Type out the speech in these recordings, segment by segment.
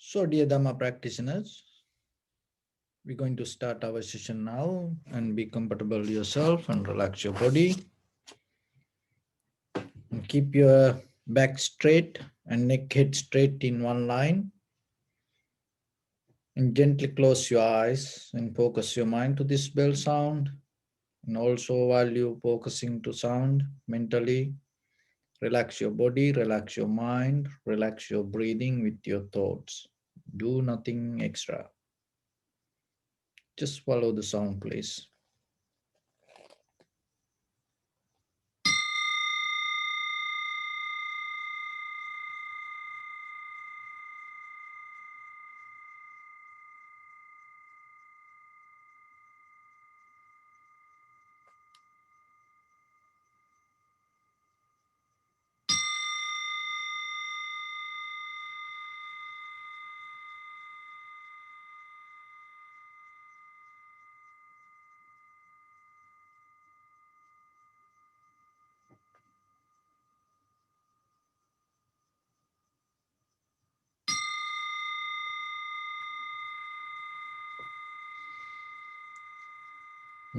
So, dear Dhamma practitioners, we're going to start our session now and be comfortable yourself and relax your body. And keep your back straight and neck head straight in one line. And gently close your eyes and focus your mind to this bell sound. And also, while you focusing to sound mentally, relax your body, relax your mind, relax your breathing with your thoughts. Do nothing extra. Just follow the sound, please.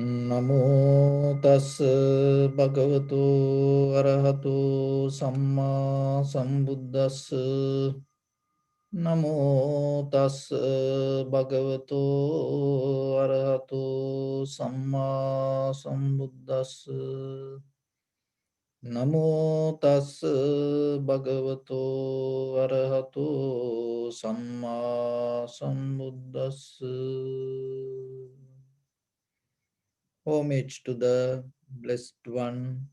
Namo tas bhagavato arahato samma sambuddhas. Namo tas bhagavato arahato samma sambuddhas. Namo tas bhagavato arahato samma sambuddhas. Homage to the Blessed One,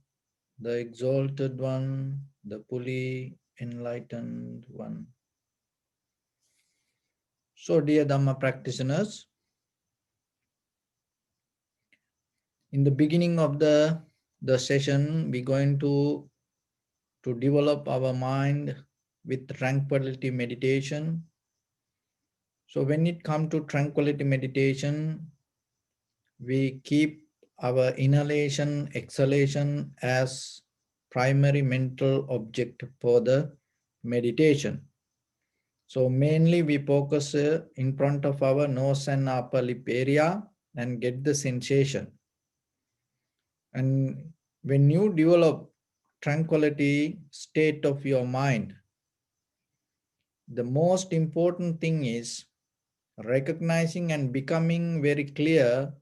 the Exalted One, the fully enlightened One. So, dear Dhamma practitioners, in the beginning of the session, we're going to develop our mind with tranquility meditation. So, when it comes to tranquility meditation, we keep our inhalation, exhalation as primary mental object for the meditation. So mainly we focus in front of our nose and upper lip area and get the sensation. And when you develop tranquility state of your mind, the most important thing is recognizing and becoming very clear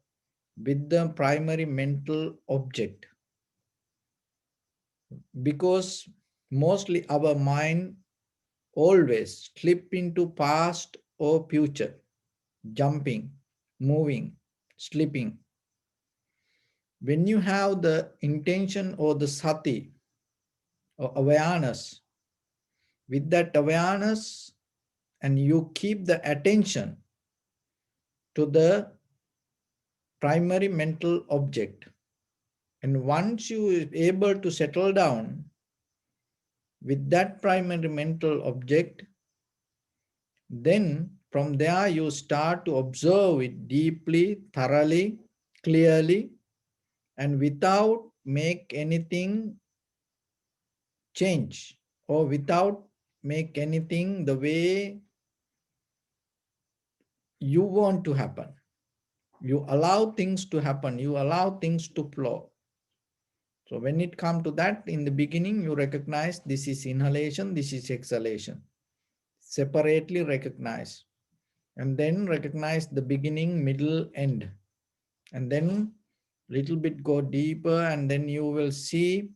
with the primary mental object, because mostly our mind always slip into past or future, jumping, moving, sleeping. When you have the intention or the sati or awareness, with that awareness, and you keep the attention to the primary mental object, and once you are able to settle down with that primary mental object, then from there you start to observe it deeply, thoroughly, clearly, and without make anything change or without make anything the way you want to happen. You allow things to happen. You allow things to flow. So when it comes to that, in the beginning, you recognize this is inhalation, this is exhalation. Separately recognize. And then recognize the beginning, middle, end. And then little bit go deeper, and then you will see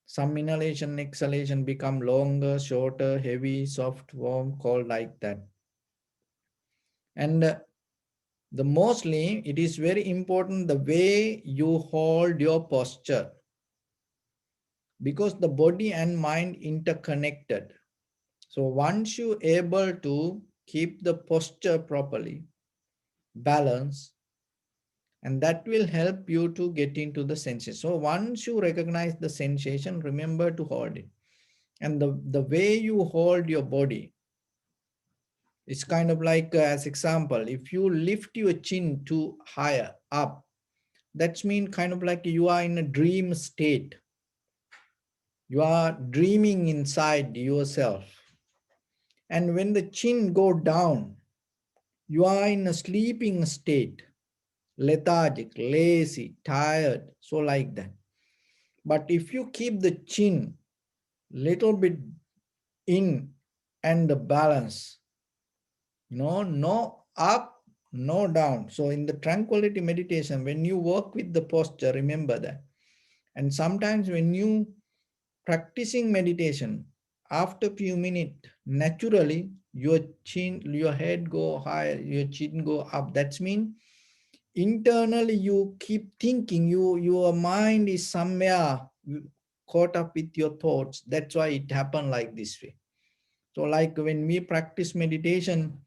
some inhalation, exhalation become longer, shorter, heavy, soft, warm, cold, like that. And the mostly, it is very important the way you hold your posture, because the body and mind interconnected. So once you able to keep the posture properly, balance, and that will help you to get into the sensation. So once you recognize the sensation, remember to hold it. And the way you hold your body, it's kind of like, as example, if you lift your chin too higher up, that's mean kind of like you are in a dream state. You are dreaming inside yourself. And when the chin go down, you are in a sleeping state, lethargic, lazy, tired, so like that. But if you keep the chin little bit in and the balance, no up, no down. So in the tranquility meditation, when you work with the posture, remember that. And sometimes when you practicing meditation, after few minutes, naturally your head go higher, your chin go up. That's mean internally you keep thinking, your mind is somewhere caught up with your thoughts. That's why it happened like this way. So like when we practice meditation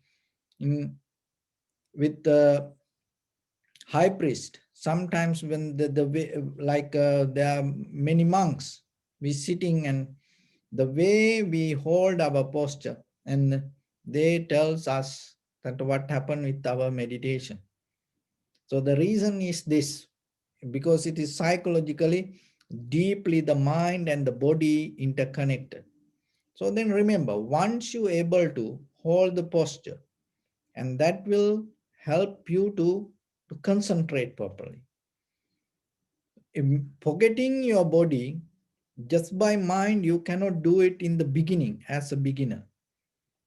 with the high priest, sometimes when the way, like there are many monks, we sitting, and the way we hold our posture, and they tells us that what happened with our meditation. So the reason is this, because it is psychologically deeply the mind and the body interconnected. So then remember, once you able to hold the posture, and that will help you to concentrate properly. Forgetting your body just by mind, you cannot do it in the beginning as a beginner.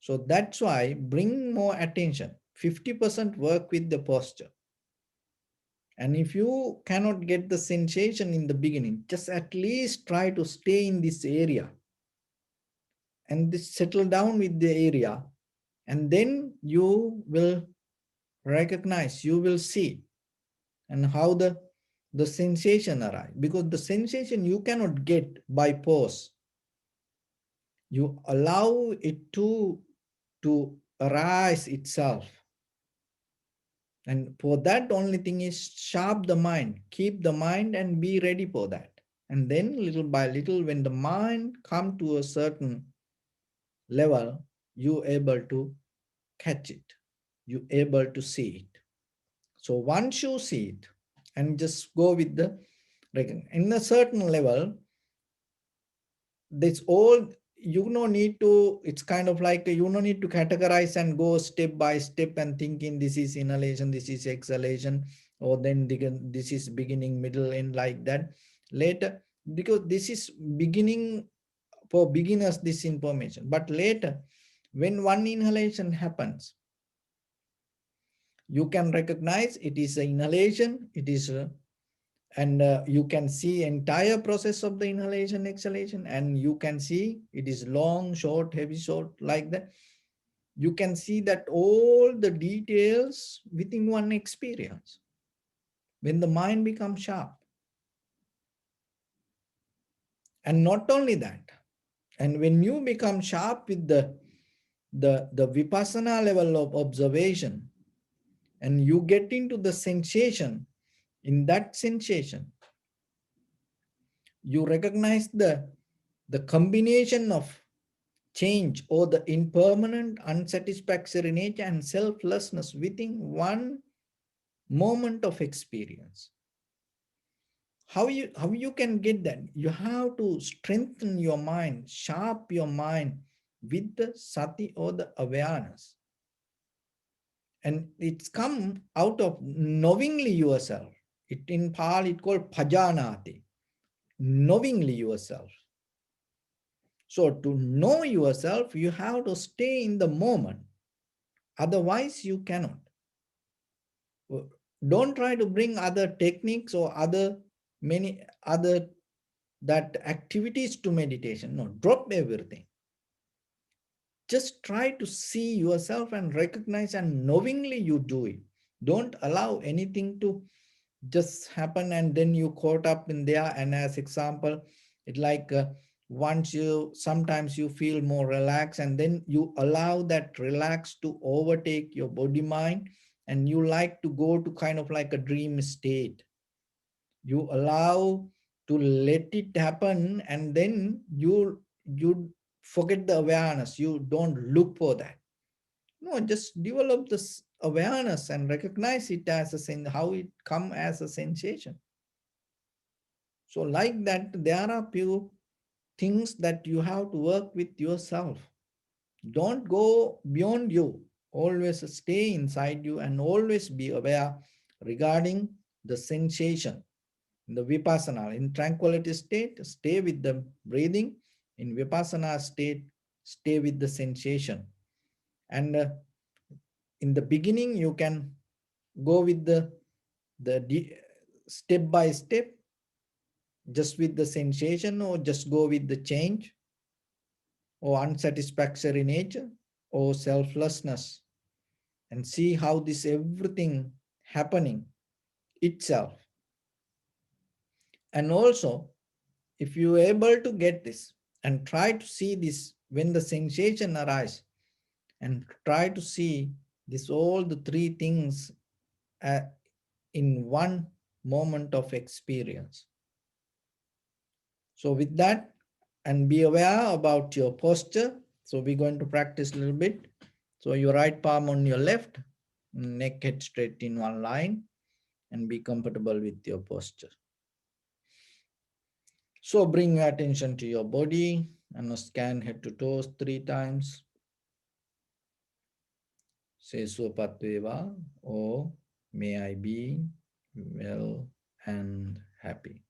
So that's why bring more attention. 50% work with the posture. And if you cannot get the sensation in the beginning, just at least try to stay in this area and settle down with the area. And then you will recognize, you will see, and how the sensation arrive. Because the sensation you cannot get by pause. You allow it to arise itself. And for that, only thing is sharp the mind, keep the mind and be ready for that. And then little by little, when the mind come to a certain level, you able to catch it. You able to see it. So once you see it, and just go with the, in a certain level, this all, you no need to, it's kind of like you no need to categorize and go step by step and thinking this is inhalation, this is exhalation, or then this is beginning, middle, end, like that later, because this is beginning for beginners, this information. But later, when one inhalation happens, you can recognize it is an inhalation, it is and you can see entire process of the inhalation exhalation, and you can see it is long, short, heavy, short, like that. You can see that all the details within one experience when the mind becomes sharp. And not only that, and when you become sharp with the vipassana level of observation, and you get into the sensation, in that sensation you recognize the combination of change or the impermanent unsatisfactory nature and selflessness within one moment of experience. How you can get that? You have to strengthen your mind, sharp your mind with the sati or the awareness. And it's come out of knowingly yourself. It in Pali it called pajanati, knowingly yourself. So to know yourself, you have to stay in the moment. Otherwise, you cannot. Don't try to bring other techniques or many other that activities to meditation. No, drop everything. Just try to see yourself and recognize, and knowingly you do it. Don't allow anything to just happen and then you caught up in there. And as example, it like once you, sometimes you feel more relaxed, and then you allow that relax to overtake your body mind, and you like to go to kind of like a dream state. You allow to let it happen, and then you forget the awareness. You don't look for that. No, just develop this awareness and recognize it as how it come as a sensation. So like that, there are few things that you have to work with yourself. Don't go beyond you. Always stay inside you and always be aware regarding the sensation. In the vipassana, in tranquility state, stay with the breathing. In vipassana state, stay with the sensation. And in the beginning, you can go with the step by step, just with the sensation, or just go with the change, or unsatisfactory nature, or selflessness, and see how this everything happening itself. And also, if you are able to get this and try to see this when the sensation arise, and try to see this all the three things uh, in one moment of experience. So with that, and be aware about your posture. So we're going to practice a little bit. So your right palm on your left, neck head straight in one line, and be comfortable with your posture. So bring your attention to your body and scan head to toes 3 times. Say Sopatveva, or may I be well and happy.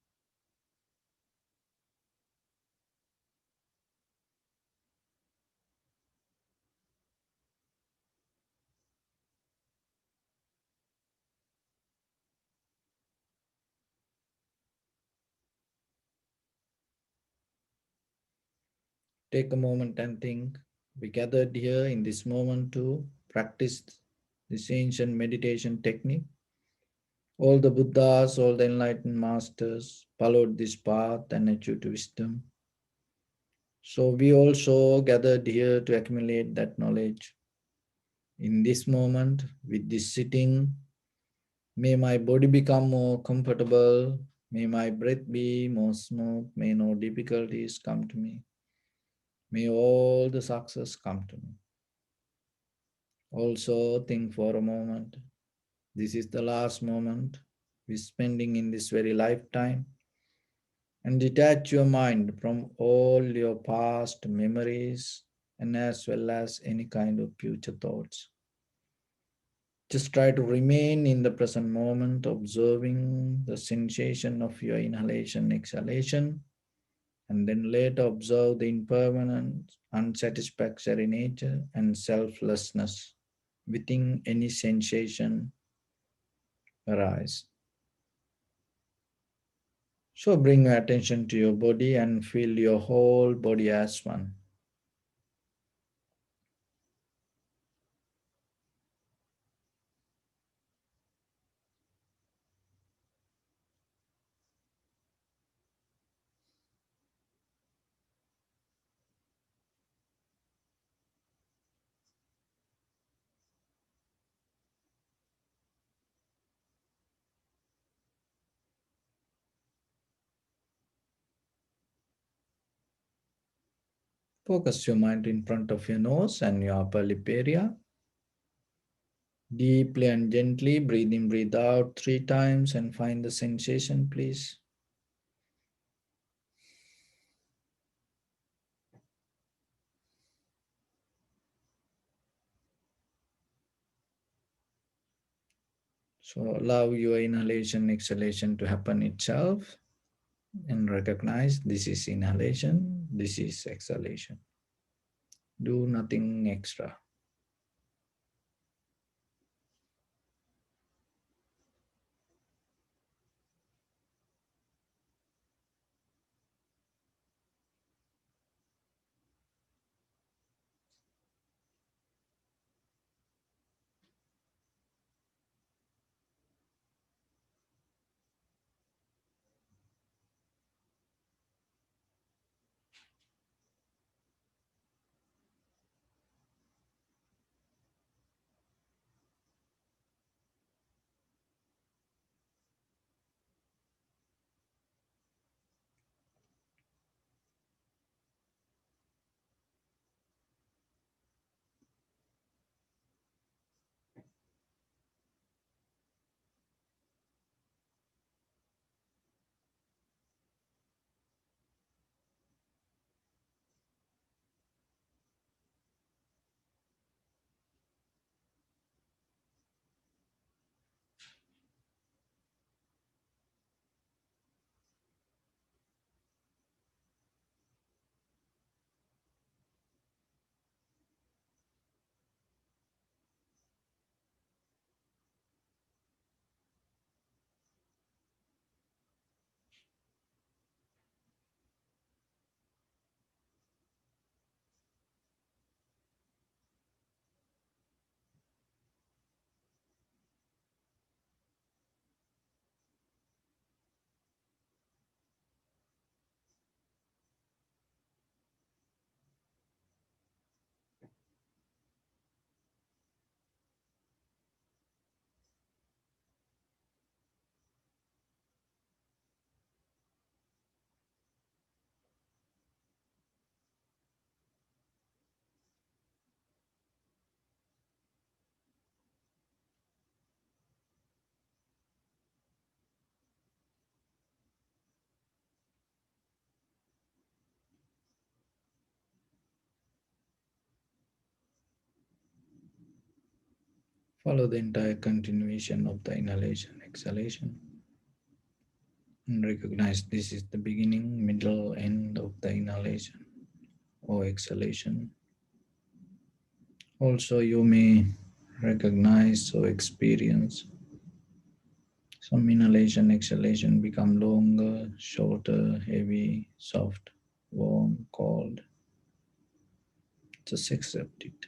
Take a moment and think. We gathered here in this moment to practice this ancient meditation technique. All the Buddhas, all the enlightened masters followed this path and achieved wisdom. So we also gathered here to accumulate that knowledge. In this moment, with this sitting, may my body become more comfortable. May my breath be more smooth. May no difficulties come to me. May all the success come to me. Also think for a moment. This is the last moment we're spending in this very lifetime. And detach your mind from all your past memories and as well as any kind of future thoughts. Just try to remain in the present moment, observing the sensation of your inhalation, exhalation, and then later observe the impermanent, unsatisfactory nature and selflessness within any sensation arise. So bring your attention to your body and feel your whole body as one. Focus your mind in front of your nose and your upper lip area. Deeply and gently breathe in, breathe out 3 times and find the sensation, please. So allow your inhalation, exhalation to happen itself and recognize this is inhalation, this is exhalation. Do nothing extra. Follow the entire continuation of the inhalation, exhalation, and recognize this is the beginning, middle, end of the inhalation or exhalation. Also, you may recognize or experience some inhalation, exhalation become longer, shorter, heavy, soft, warm, cold. Just accept it.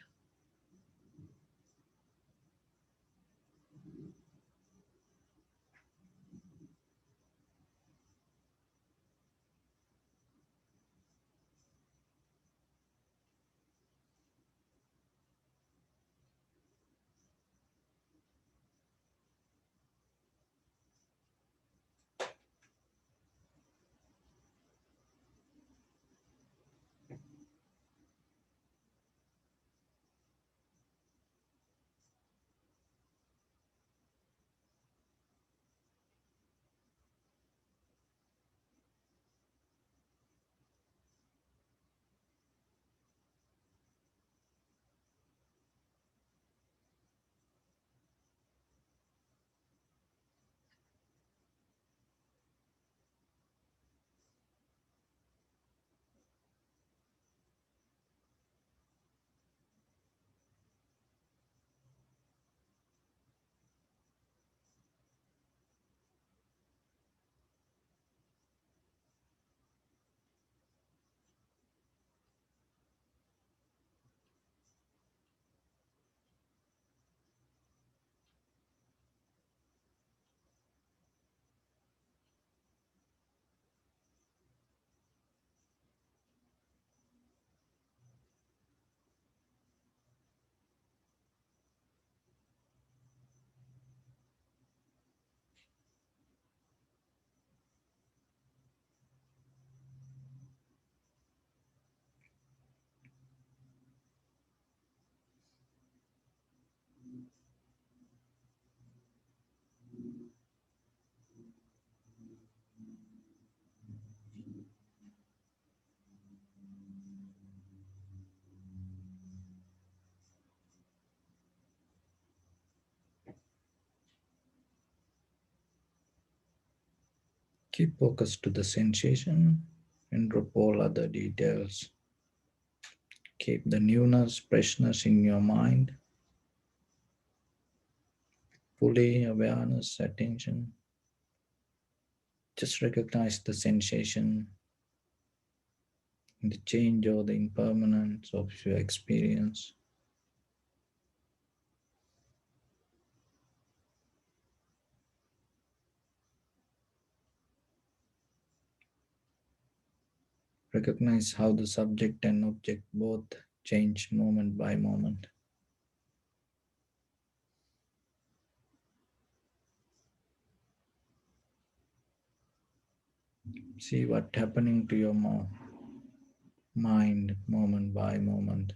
Keep focus to the sensation and drop all other details. Keep the newness, freshness in your mind, fully awareness, attention. Just recognize the sensation, the change or the impermanence of your experience. Recognize how the subject and object both change moment by moment. See what's happening to your mind moment by moment.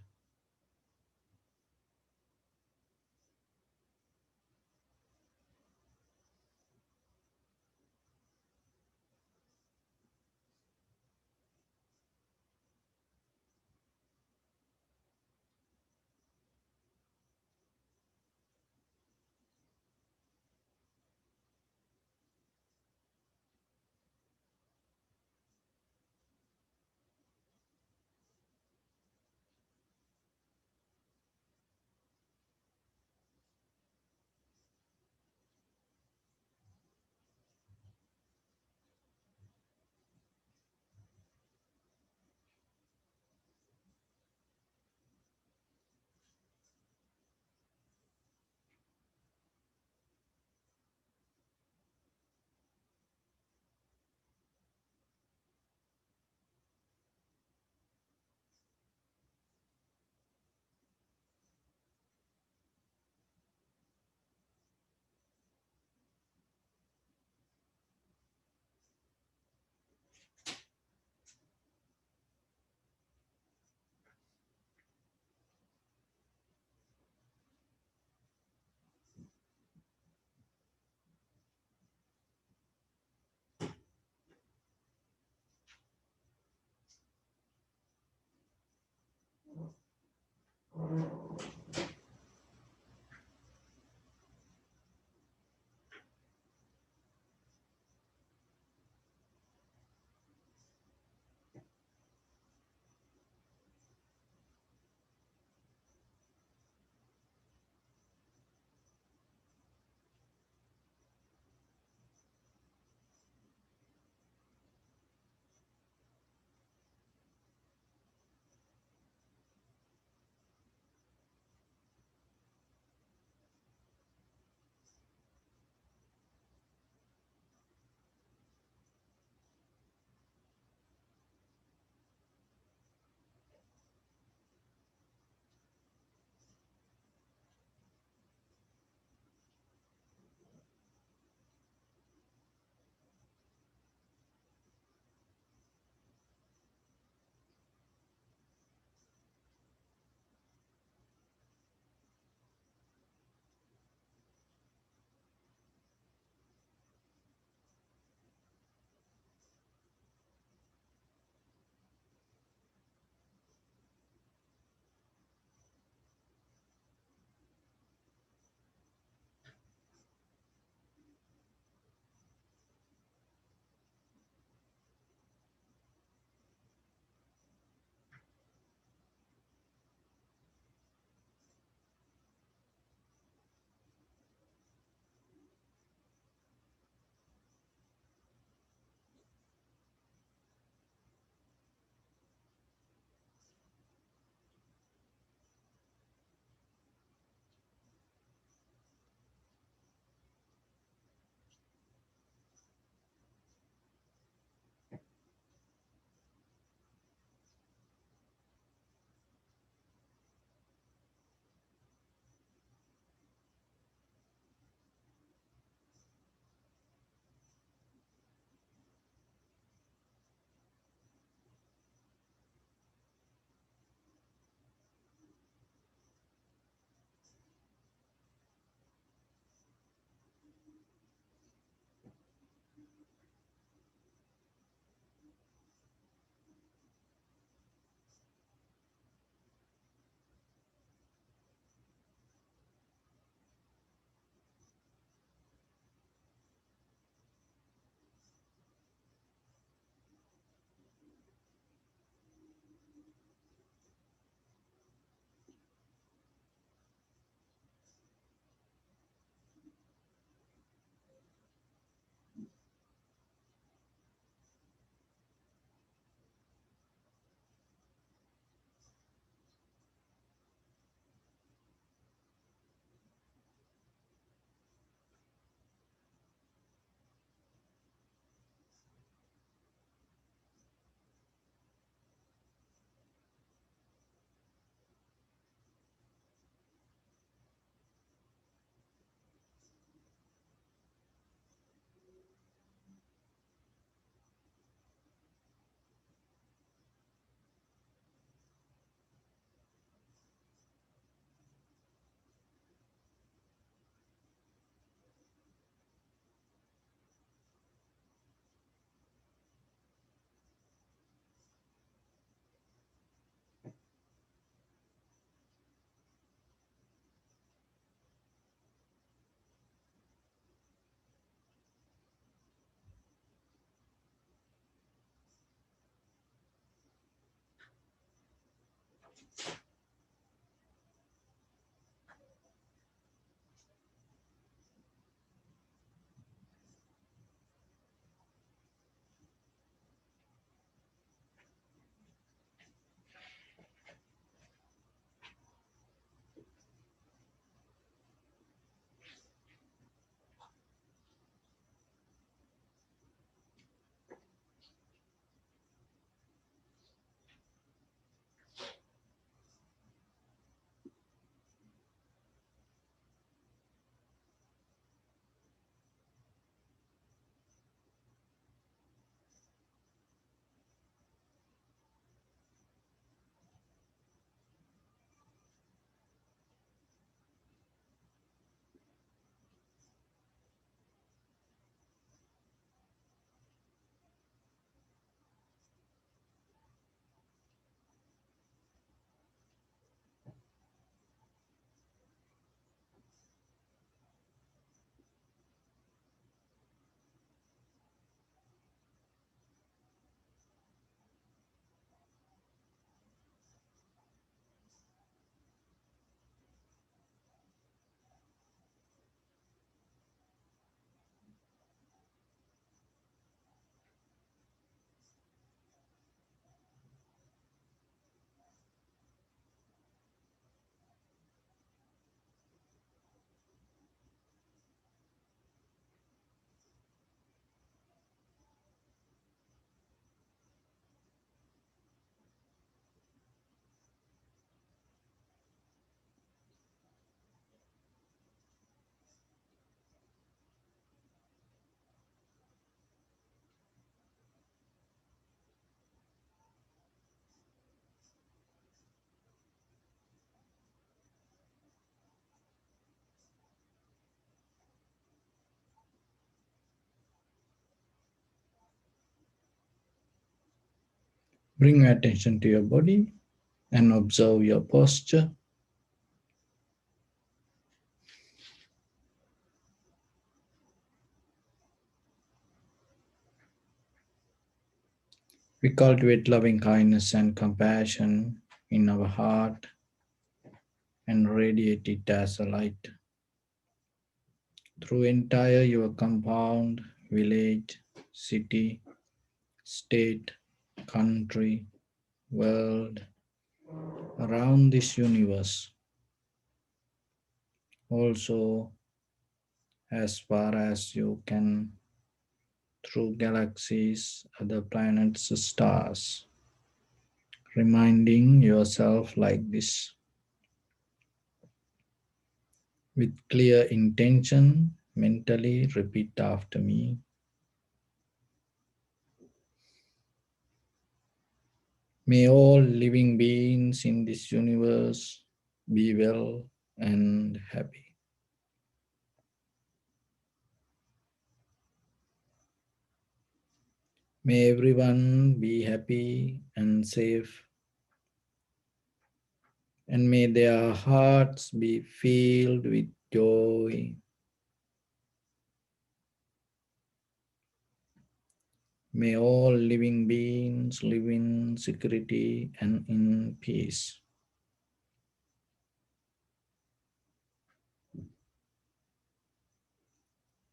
Bring your attention to your body and observe your posture. We cultivate loving kindness and compassion in our heart and radiate it as a light through entire your compound, village, city, state, country, world, around this universe, also as far as you can through galaxies, other planets, stars, reminding yourself like this with clear intention. Mentally repeat after me. May all living beings in this universe be well and happy. May everyone be happy and safe, and may their hearts be filled with joy. May all living beings live in security and in peace.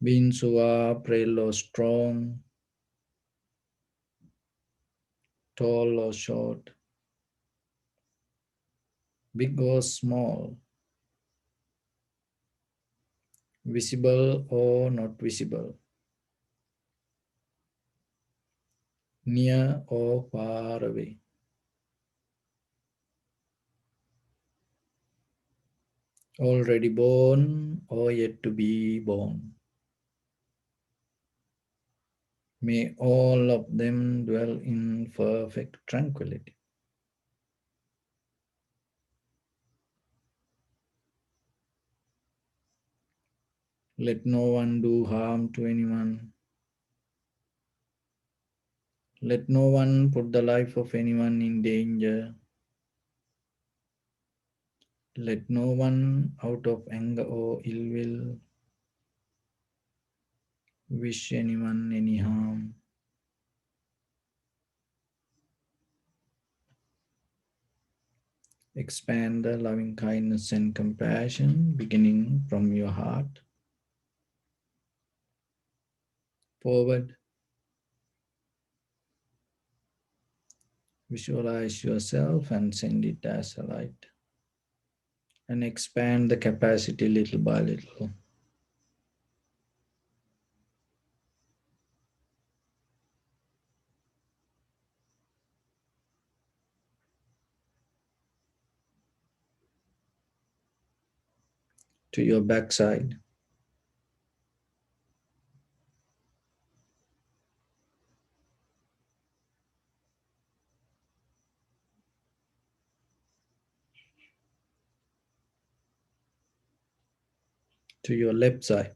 Beings who are frail or strong, tall or short, big or small, visible or not visible, near or far away, already born or yet to be born. May all of them dwell in perfect tranquility. Let no one do harm to anyone. Let no one put the life of anyone in danger. Let no one, out of anger or ill will, wish anyone any harm. Expand the loving kindness and compassion beginning from your heart forward. Visualize yourself and send it as a light. And expand the capacity little by little to your backside, to your left side,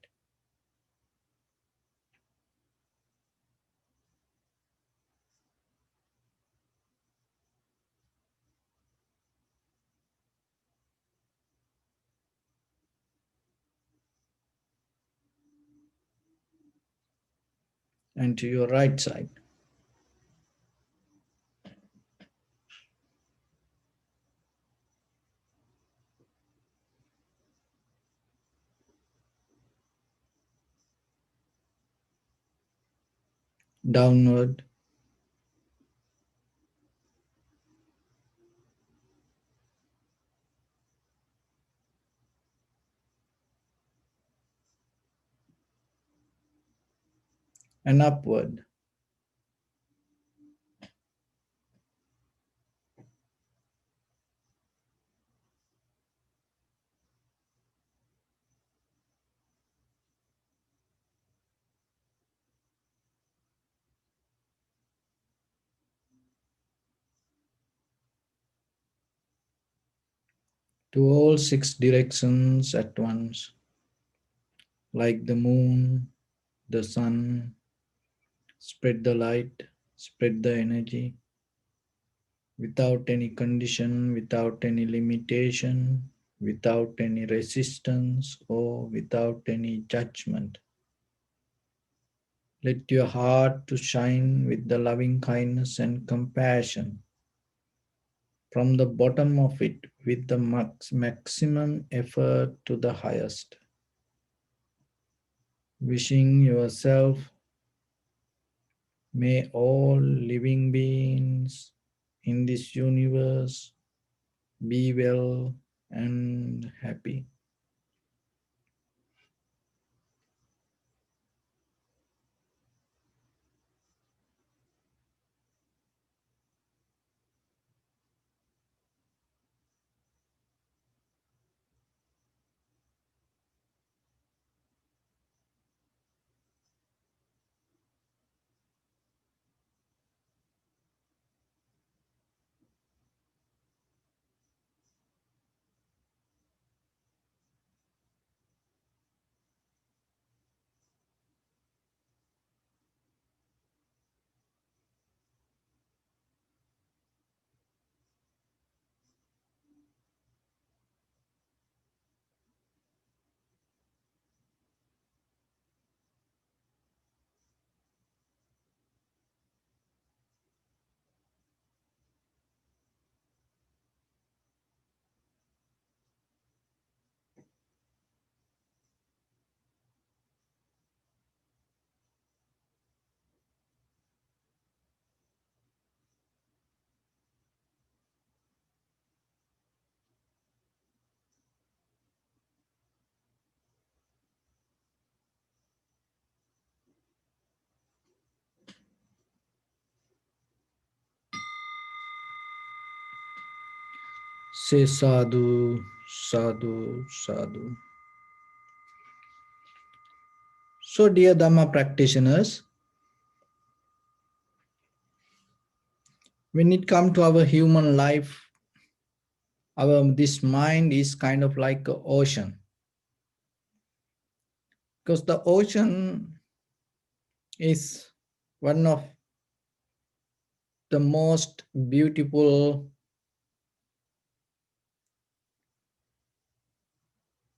and to your right side. Downward and upward. To all six directions at once, like the moon, the sun, spread the light, spread the energy without any condition, without any limitation, without any resistance, or without any judgment. Let your heart to shine with the loving kindness and compassion from the bottom of it with the maximum effort to the highest. Wishing yourself, may all living beings in this universe be well and happy. Say sadhu, sadhu, sadhu. So, dear Dhamma practitioners, when it comes to our human life, our this mind is kind of like an ocean, because the ocean is one of the most beautiful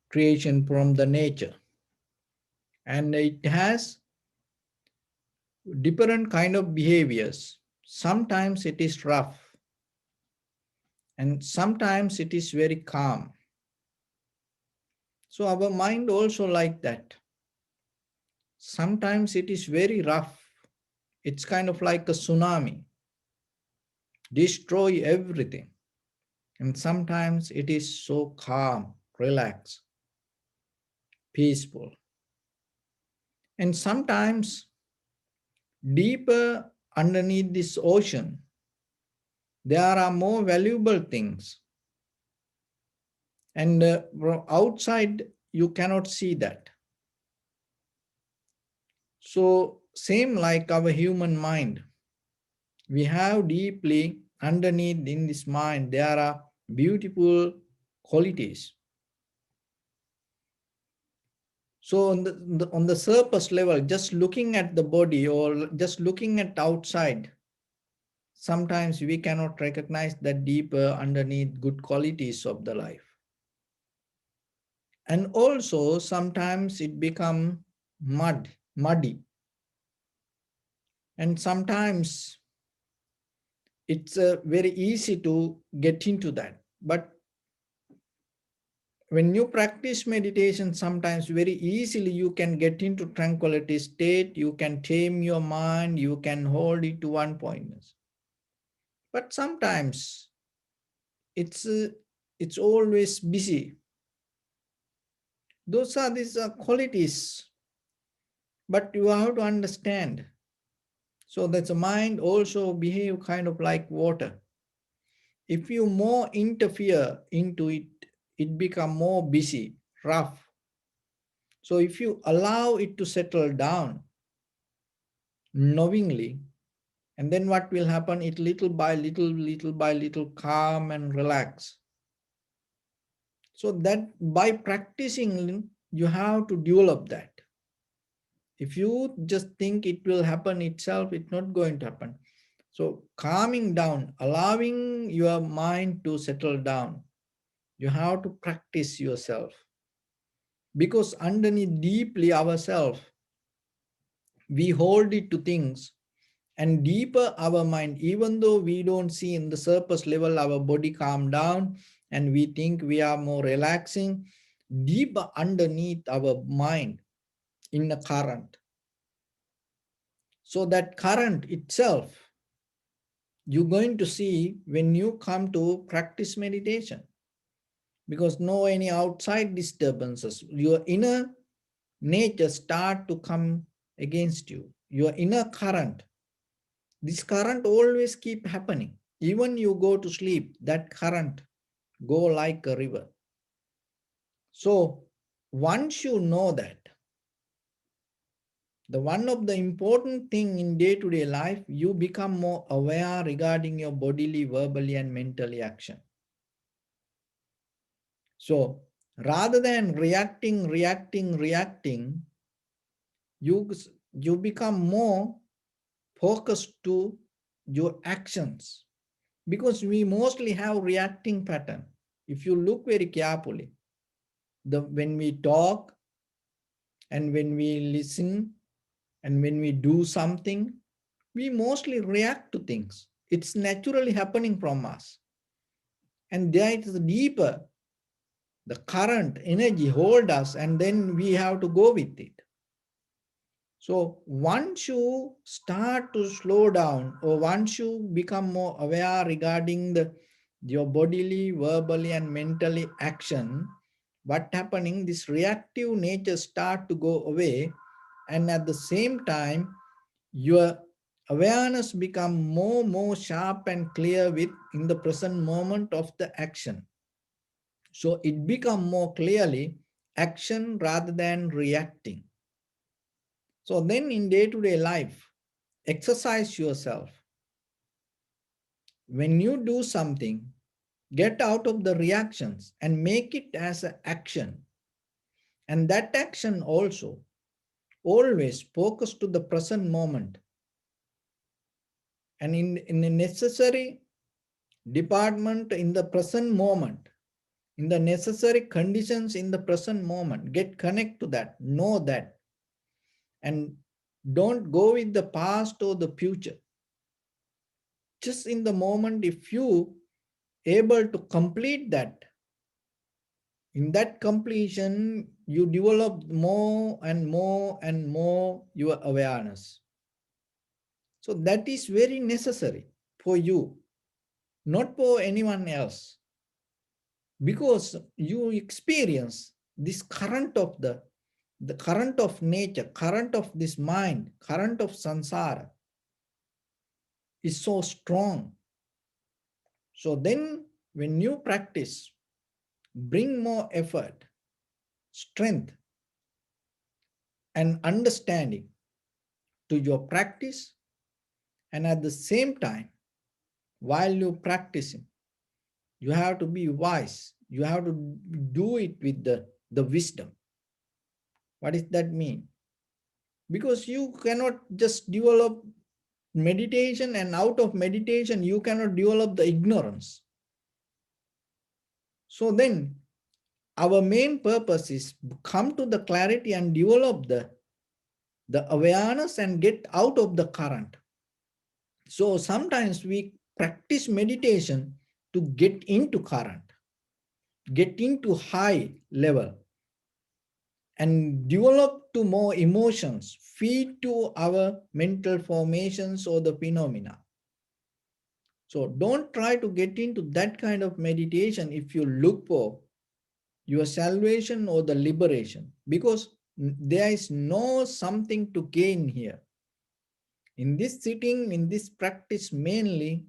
creation from the nature, and it has different kind of behaviors. Sometimes it is rough, and sometimes it is very calm. So our mind also like that. Sometimes it is very rough. It's kind of like a tsunami, destroy everything. And sometimes it is so calm, relaxed, peaceful. And sometimes deeper underneath this ocean, there are more valuable things. And from outside, you cannot see that. So, same like our human mind, we have deeply underneath in this mind, there are beautiful qualities. So on the surface level, just looking at the body or just looking at outside, sometimes we cannot recognize the deeper underneath good qualities of the life. And also sometimes it become muddy. And sometimes it's very easy to get into that. But when you practice meditation, sometimes very easily you can get into tranquility state, you can tame your mind, you can hold it to one point. But sometimes it's uh, it's always busy. Those are these qualities, but you have to understand. So that the mind also behave kind of like water. If you more interfere into it, it become more busy, rough. So if you allow it to settle down knowingly, and then what will happen? It little by little calm and relax. So that by practicing, you have to develop that. If you just think it will happen itself, it's not going to happen. So calming down, allowing your mind to settle down, you have to practice yourself. Because underneath deeply ourselves, we hold it to things, and deeper our mind, even though we don't see in the surface level our body calm down and we think we are more relaxing, deeper underneath our mind in the current. So that current itself, you're going to see when you come to practice meditation, because no any outside disturbances, your inner nature start to come against you, your inner current. This current always keep happening. Even you go to sleep, that current go like a river. So once you know that, the one of the important thing in day-to-day life, you become more aware regarding your bodily, verbally, and mentally action. So rather than reacting, you, you become more focused to your actions. Because we mostly have reacting pattern. If you look very carefully, when we talk and when we listen and when we do something, we mostly react to things. It's naturally happening from us. And there is deeper, the current energy hold us, and then we have to go with it. So once you start to slow down, or once you become more aware regarding your bodily, verbally, and mentally action, what happening, this reactive nature start to go away, and at the same time, your awareness become more sharp and clear with in the present moment of the action. So it become more clearly action rather than reacting. So then in day-to-day life, exercise yourself. When you do something, get out of the reactions and make it as an action. And that action also always focus to the present moment. And in the necessary department in the present moment, in the necessary conditions in the present moment, get connect to that, know that. And don't go with the past or the future. Just in the moment, if you able to complete that, in that completion, you develop more and more and more your awareness. So that is very necessary for you, not for anyone else, because you experience this current of the current of nature, current of this mind, current of samsara is so strong. So then when you practice, bring more effort, strength, and understanding to your practice, and at the same time, while you practicing, you have to be wise. You have to do it with the wisdom. What does that mean? Because you cannot just develop meditation, and out of meditation you cannot develop the ignorance. So then our main purpose is come to the clarity and develop the awareness and get out of the current. So sometimes we practice meditation to get into current, get into high level, and develop to more emotions, feed to our mental formations or the phenomena. So don't try to get into that kind of meditation if you look for your salvation or the liberation, because there is no something to gain here. In this sitting, in this practice, mainly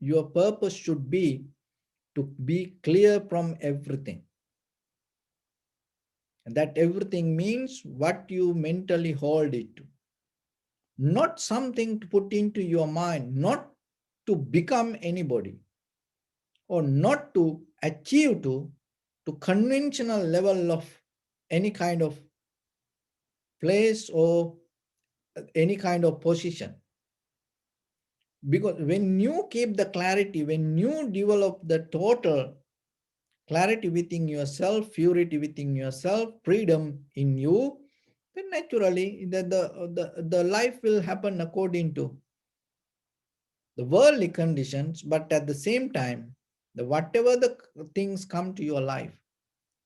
your purpose should be to be clear from everything. And that everything means what you mentally hold it to, not something to put into your mind, not to become anybody, or not to achieve to conventional level of any kind of place or any kind of position. Because when you keep the clarity, when you develop the total clarity within yourself, purity within yourself, freedom in you, then naturally the life will happen according to the worldly conditions. But at the same time, the whatever the things come to your life,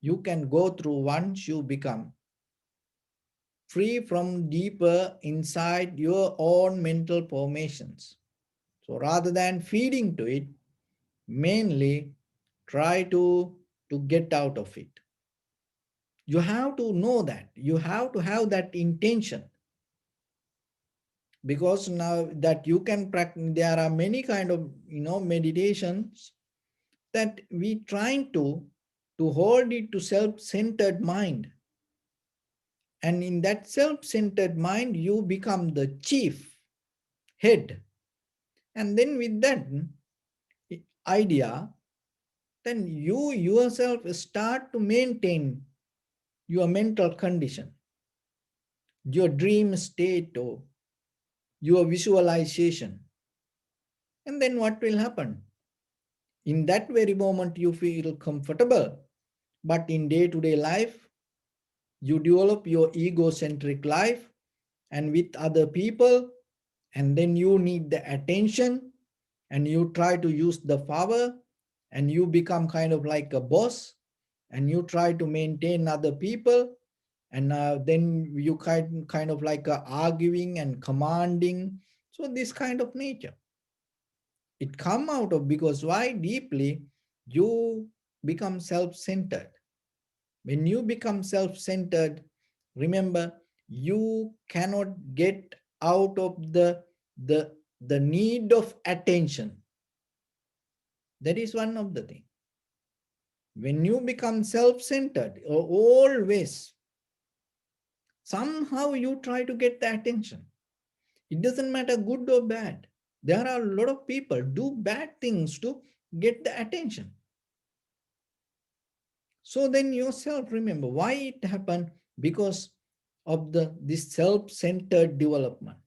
you can go through once you become free from deeper inside your own mental formations. So rather than feeding to it, mainly try to get out of it. You have to know that. You have to have that intention. Because now that you can practice, there are many kind of meditations that we trying to hold it to self-centered mind. And in that self-centered mind, you become the chief head. And then with that idea, then you yourself start to maintain your mental condition, your dream state, or your visualization. And then what will happen? In that very moment, you feel comfortable. But in day-to-day life, you develop your egocentric life and with other people, and then you need the attention, and you try to use the power, and you become kind of like a boss, and you try to maintain other people, and then you kind of like arguing and commanding. So this kind of nature, it come out of, because why? Deeply you become self-centered. When you become self-centered, remember, you cannot get out of the the need of attention. That is one of the things. When you become self-centered, always somehow you try to get the attention. It doesn't matter good or bad. There are a lot of people do bad things to get the attention. So then yourself remember why it happened, because of this self-centered development.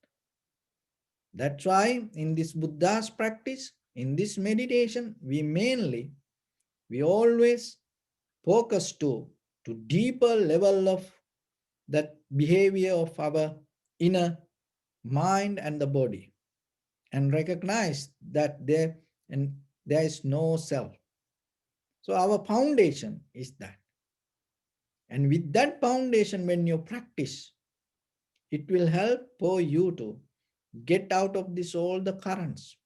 That's why in this Buddha's practice, in this meditation, we always focus to deeper level of that behavior of our inner mind and the body, and recognize that there, and There is no self. So our foundation is that. And with that foundation, when you practice, it will help for you to get out of this all the currents.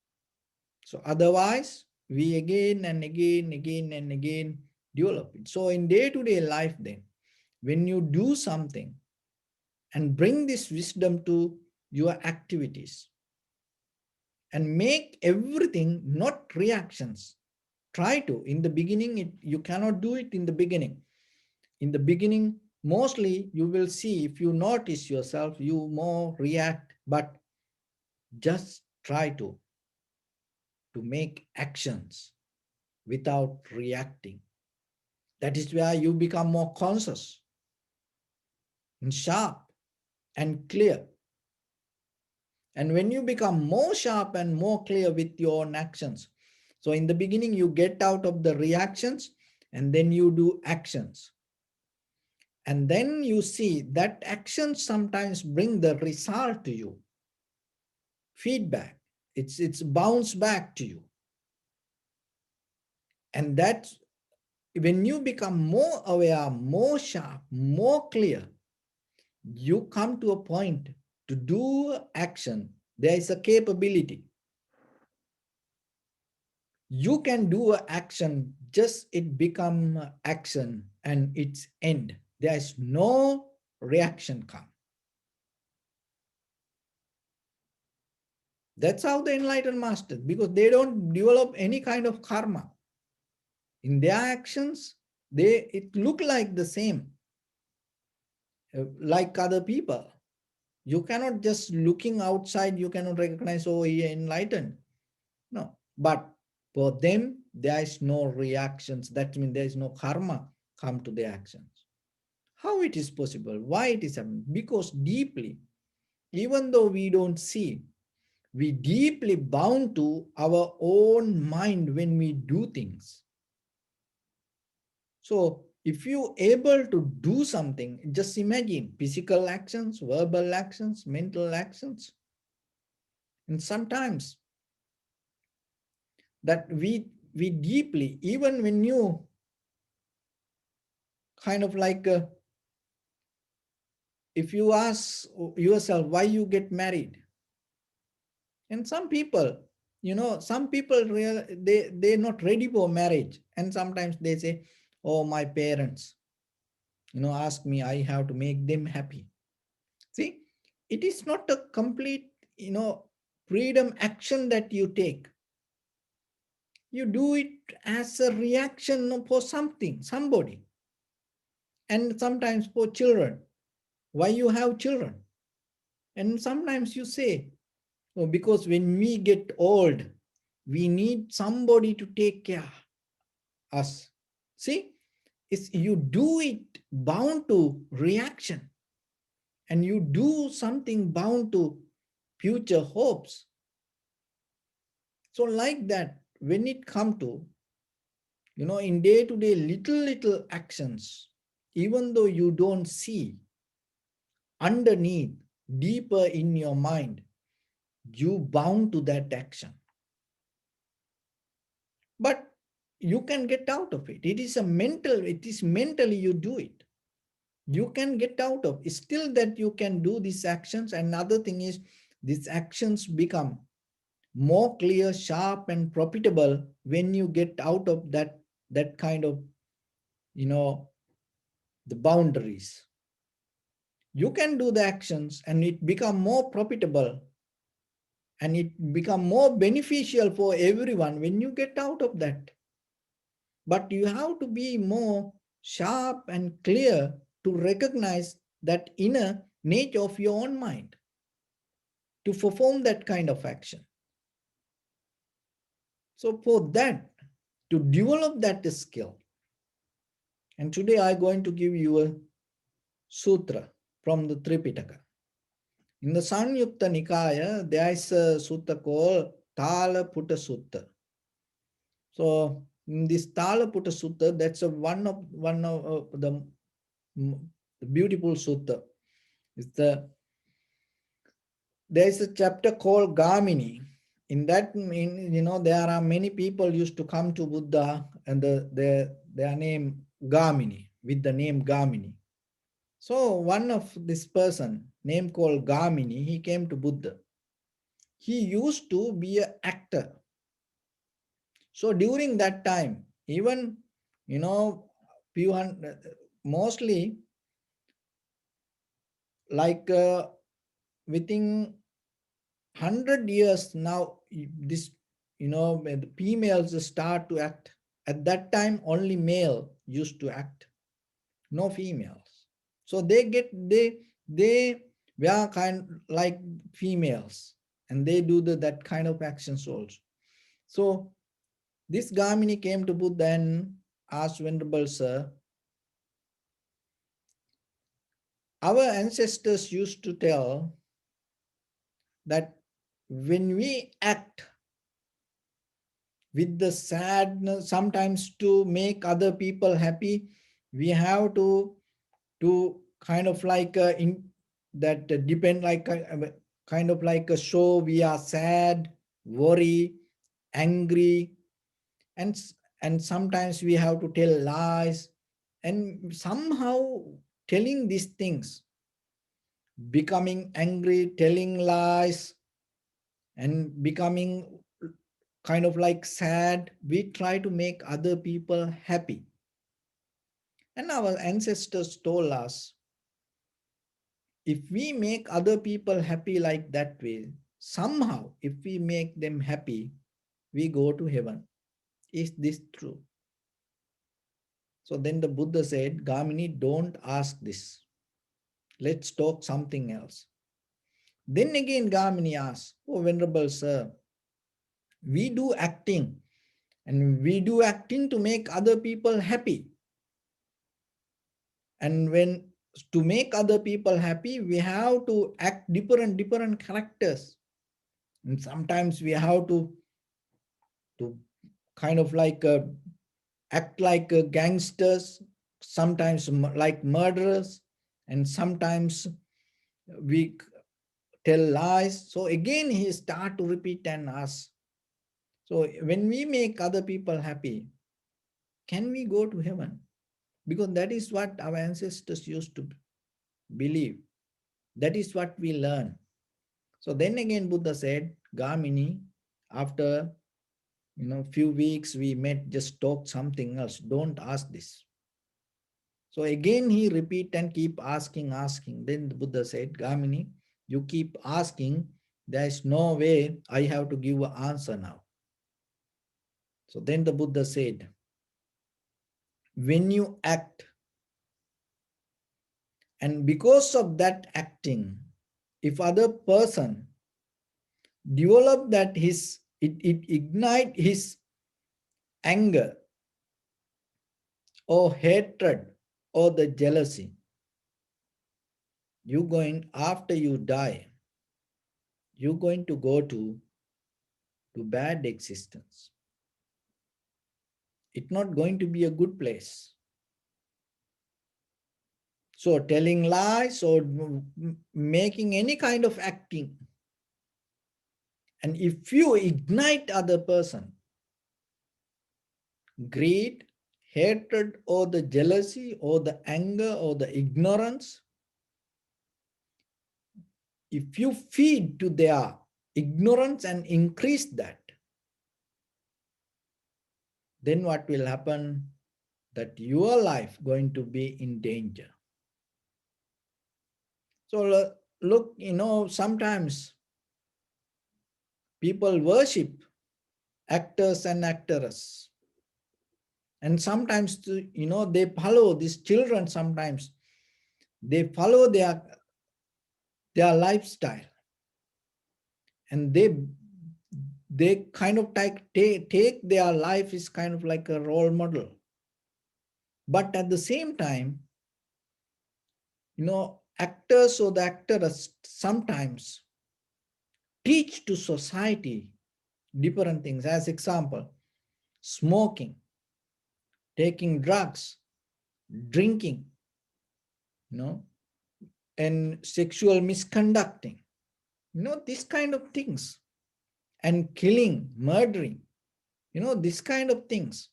So otherwise, we again and again develop it. So in day-to-day life then, when you do something and bring this wisdom to your activities and make everything not reactions, try to. In the beginning, you cannot do it in the beginning. In the beginning, mostly you will see, if you notice yourself, you more react, but just try to make actions without reacting. That is where you become more conscious and sharp and clear. And when you become more sharp and more clear with your own actions, so in the beginning you get out of the reactions and then you do actions. And then you see that actions sometimes bring the result to you, feedback. It's bounce back to you. And that's when you become more aware, more sharp, more clear, you come to a point to do action. There is a capability. You can do an action, just it become action and its end. There is no reaction come. That's how the enlightened masters, because they don't develop any kind of karma. In their actions, it look like the same, like other people. You cannot just looking outside, you cannot recognize, oh, he enlightened. No, but for them, there is no reactions. That means there is no karma come to their actions. How it is possible? Why it is happening? Because deeply, even though we don't see, we deeply bound to our own mind when we do things. So if you able to do something, just imagine physical actions, verbal actions, mental actions. And sometimes that we deeply, even when you kind of like, if you ask yourself why you get married, and some people, some people they're not ready for marriage, and sometimes they say, oh, my parents, ask me, I have to make them happy. See, it is not a complete, freedom action that you take. You do it as a reaction for something, somebody. And sometimes for children, why you have children? And sometimes you say, oh, because when we get old, we need somebody to take care of us. See, it's, you do it bound to reaction, and you do something bound to future hopes. So like that, when it come to, in day-to-day little actions, even though you don't see, underneath, deeper in your mind, you bound to that action. But you can get out of it. It is mentally you do it. You can get out of it. Still that you can do these actions. Another thing is, these actions become more clear, sharp, and profitable when you get out of that kind of, the boundaries. You can do the actions and it become more profitable and it become more beneficial for everyone when you get out of that. But you have to be more sharp and clear to recognize that inner nature of your own mind to perform that kind of action. So for that, to develop that skill, and today I'm going to give you a sutra from the Tripitaka. In the Sanyukta Nikaya, there is a sutta called Tala Putta Sutta. So in this Tala Putta Sutta, that's one of the beautiful sutta. There is a chapter called Gamini. in that, there are many people used to come to Buddha, and their name Gamini, with the name Gamini. So one of this person, name called Gamini, he came to Buddha. He used to be an actor. So during that time, even, few hundred, mostly like within 100 years now, this, when the females start to act. At that time, only male used to act, no females. So they were kind like females, and they do that kind of actions also. So this Gamini came to Buddha and asked, Venerable Sir, our ancestors used to tell that when we act with the sadness, sometimes to make other people happy, we have to kind of like in that depend like kind of like a show we are sad, worry, angry, and and sometimes we have to tell lies, and somehow telling these things, becoming angry, telling lies, and becoming kind of like sad, we try to make other people happy. And our ancestors told us, if we make other people happy like that way, somehow, if we make them happy, we go to heaven. Is this true? So then the Buddha said, Gamini, don't ask this. Let's talk something else. Then again, Gamini asked, oh, Venerable Sir, we do acting, and we do acting to make other people happy. And when to make other people happy, we have to act different characters. And sometimes we have to kind of like act like gangsters, sometimes like murderers, and sometimes we tell lies. So again, he start to repeat and ask. So when we make other people happy, can we go to heaven? Because that is what our ancestors used to believe. That is what we learn. So then again, Buddha said, Gamini, after few weeks we met, just talk something else. Don't ask this. So again he repeat and keep asking. Then the Buddha said, Gamini, you keep asking. There is no way I have to give an answer now. So then the Buddha said, when you act, and because of that acting, if other person develop that it ignite his anger or hatred or the jealousy, you going, after you die, you're going to go to bad existence. It's not going to be a good place. So telling lies or making any kind of acting, and if you ignite other person, greed, hatred, or the jealousy, or the anger, or the ignorance, if you feed to their ignorance and increase that, then what will happen? That your life going to be in danger. So look, sometimes people worship actors and actresses, and sometimes they follow these children. Sometimes they follow their lifestyle, and they kind of take their life is kind of like a role model. But at the same time, actors or the actors sometimes teach to society different things. As example, smoking, taking drugs, drinking, and sexual misconducting, this kind of things. and killing, murdering, this kind of things.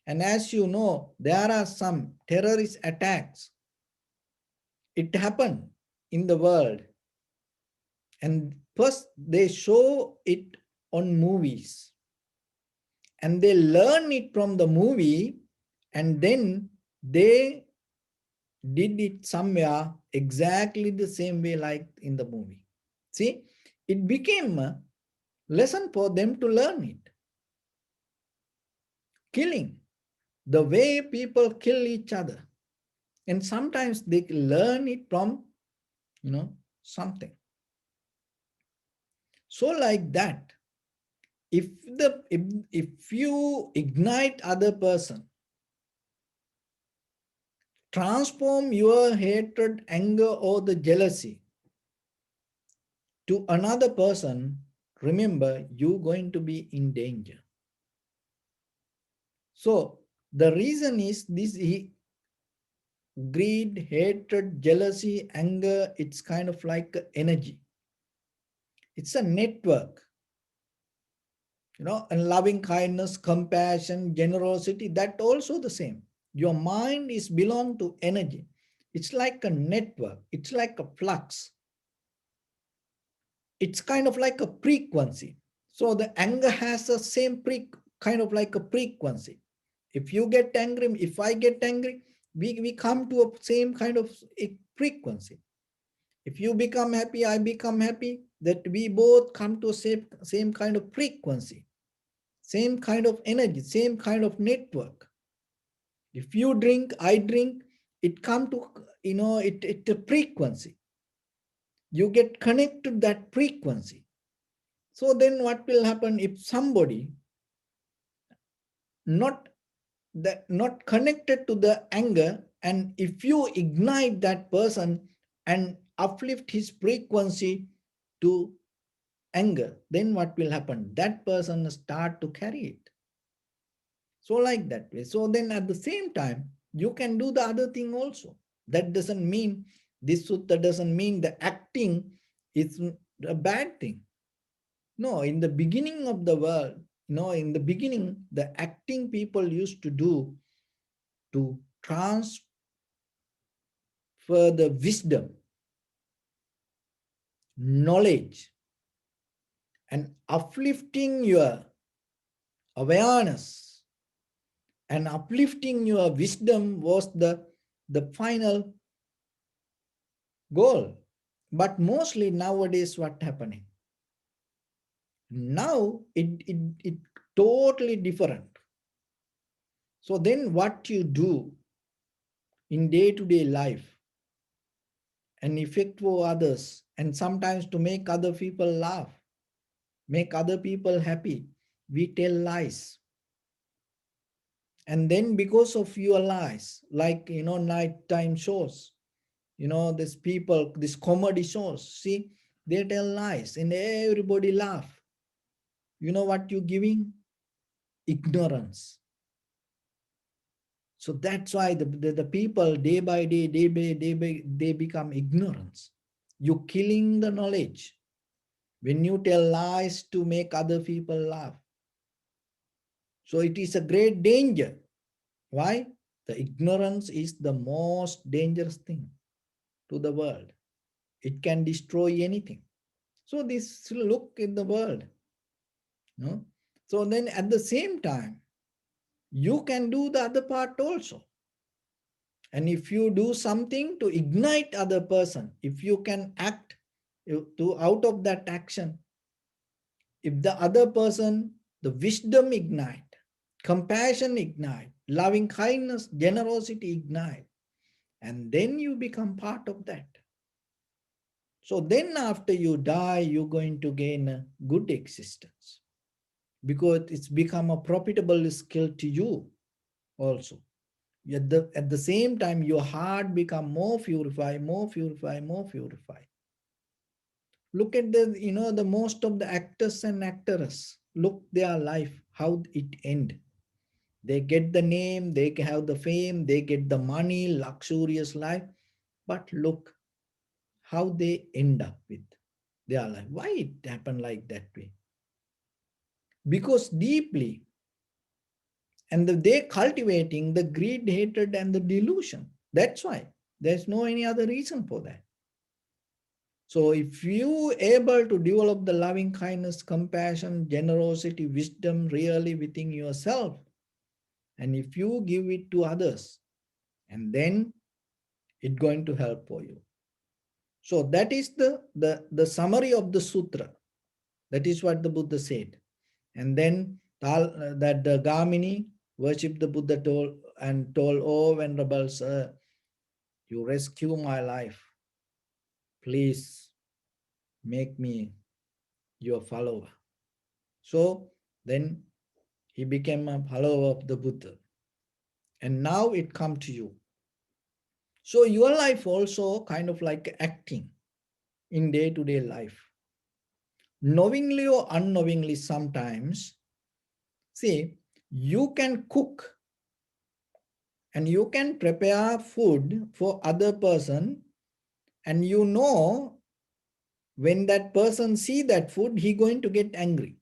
And as you know, there are some terrorist attacks. It happened in the world. And first, they show it on movies. And they learn it from the movie. And then they did it somewhere exactly the same way like in the movie. See, it became a lesson for them to learn it. Killing, the way people kill each other. And sometimes they learn it from, something. So like that, if you ignite other person, transform your hatred, anger, or the jealousy to another person, remember you're going to be in danger. So the reason is this: greed, hatred, jealousy, anger, it's kind of like energy. It's a network, and loving kindness, compassion, generosity, that also the same. Your mind is belong to energy. It's like a network. It's like a flux. It's kind of like a frequency. So the anger has the same kind of like a frequency. If you get angry, if I get angry, we come to a same kind of frequency. If you become happy, I become happy, that we both come to same kind of frequency, same kind of energy, same kind of network. If you drink, I drink, it come to, it a frequency. You get connected to that frequency. So then what will happen if somebody not not connected to the anger, and if you ignite that person and uplift his frequency to anger, then what will happen? That person start to carry it. So like that way. So then at the same time, you can do the other thing also. That doesn't mean, this sutta doesn't mean the acting is a bad thing. No, in the beginning of the world, in the beginning, the acting people used to do to transfer the wisdom, knowledge, and uplifting your awareness and uplifting your wisdom was the final goal. But mostly nowadays, what happening? Now it totally different. So then what you do in day-to-day life and effect for others, and sometimes to make other people laugh, make other people happy, we tell lies. And then because of your lies, like, nighttime shows, these people, these comedy shows, see, they tell lies and everybody laugh. You know what you're giving? Ignorance. So that's why the people day by day, they become ignorance. You're killing the knowledge when you tell lies to make other people laugh. So it is a great danger. Why? The ignorance is the most dangerous thing to the world. It can destroy anything. So this look in the world. No? So then at the same time, you can do the other part also. And if you do something to ignite other person, if you can act to out of that action, if the other person, the wisdom ignite, compassion ignite, loving kindness, generosity ignite, and then you become part of that. So then after you die, you're going to gain a good existence because it's become a profitable skill to you also. At the same time, your heart become more purified, more purified, more purified. Look at the most of the actors and actresses. Look their life, how it end. They get the name, they have the fame, they get the money, luxurious life. But look how they end up with their life. Why it happened like that way? because deeply, and they cultivating the greed, hatred, and the delusion. That's why there's no any other reason for that. So if you able to develop the loving kindness, compassion, generosity, wisdom really within yourself, and if you give it to others, and then it's going to help for you. So that is the summary of the sutra. That is what the Buddha said. And then that the Gamini worshipped the Buddha told, "Oh, Venerable Sir, you rescue my life. Please make me your follower." So then he became a follower of the Buddha. And now it come to you. So your life also kind of like acting in day-to-day life. Knowingly or unknowingly sometimes, see, you can cook and you can prepare food for other person, and you know when that person see that food, he going to get angry.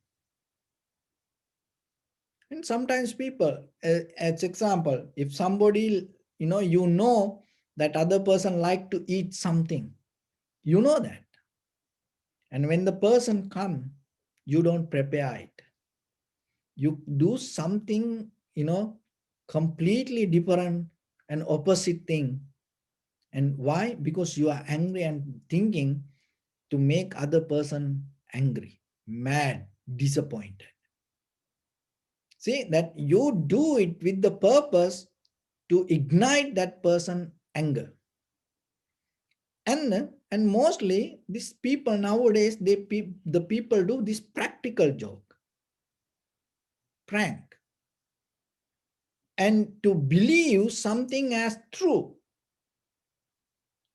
And sometimes people, as example, if somebody, you know that other person like to eat something, you know that. And when the person come, you don't prepare it. You do something, completely different and opposite thing. And why? Because you are angry and thinking to make other person angry, mad, disappointed. See, that you do it with the purpose to ignite that person anger. And mostly these people nowadays, the people do this practical joke, prank, and to believe something as true.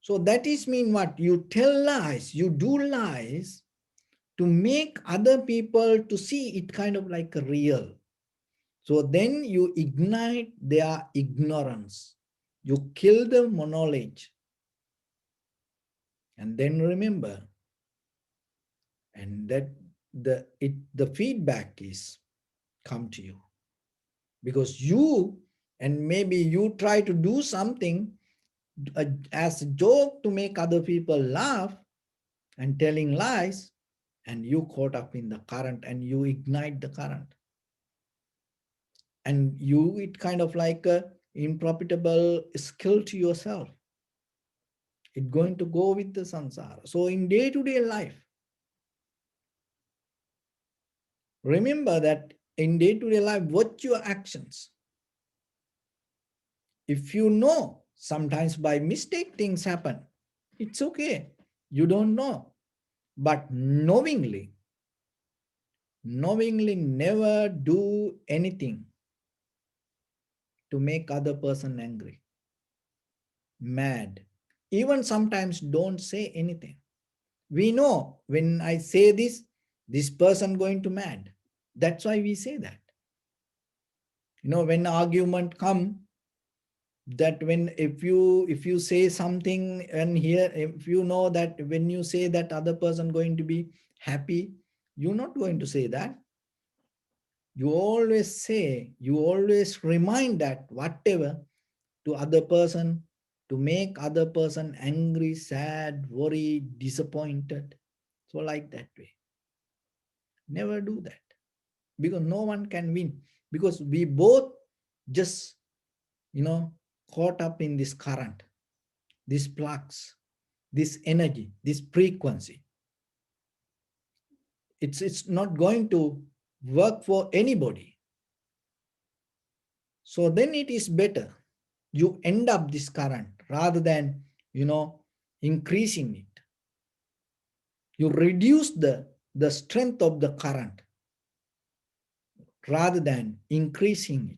So that is mean what? You tell lies, you do lies to make other people to see it kind of like real. So then you ignite their ignorance. You kill the knowledge. And then remember, and that the feedback is come to you. Because you, and maybe you try to do something as a joke to make other people laugh and telling lies, and you caught up in the current and you ignite the current. And you, it kind of like a improfitable skill to yourself. It's going to go with the samsara. So in day-to-day life, remember that in day-to-day life, watch your actions. If you know, sometimes by mistake things happen, it's okay. You don't know. But knowingly never do anything to make other person angry, mad. Even sometimes don't say anything. We know when I say this person going to mad. That's why we say that. When argument come, that when if you say something, and here if you know that when you say that other person going to be happy, you're not going to say that. You always remind that whatever to other person, to make other person angry, sad, worried, disappointed. So like that way. Never do that. Because no one can win. Because we both just, caught up in this current, this flux, this energy, this frequency. It's not going to work for anybody. So then it is better you end up this current rather than, increasing it. You reduce the strength of the current rather than increasing it,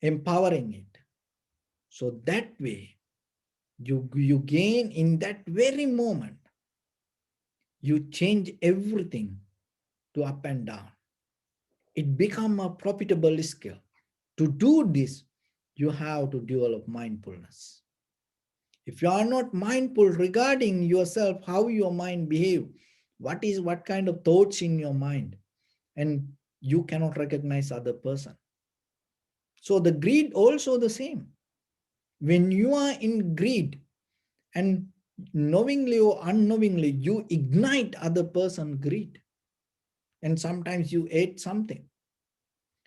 empowering it. So that way, you gain in that very moment, you change everything to up and down. It become a profitable skill. To do this, you have to develop mindfulness. If you are not mindful regarding yourself, how your mind behave, what kind of thoughts in your mind, and you cannot recognize other person. So the greed also the same. When you are in greed and knowingly or unknowingly you ignite other person greed, and sometimes you ate something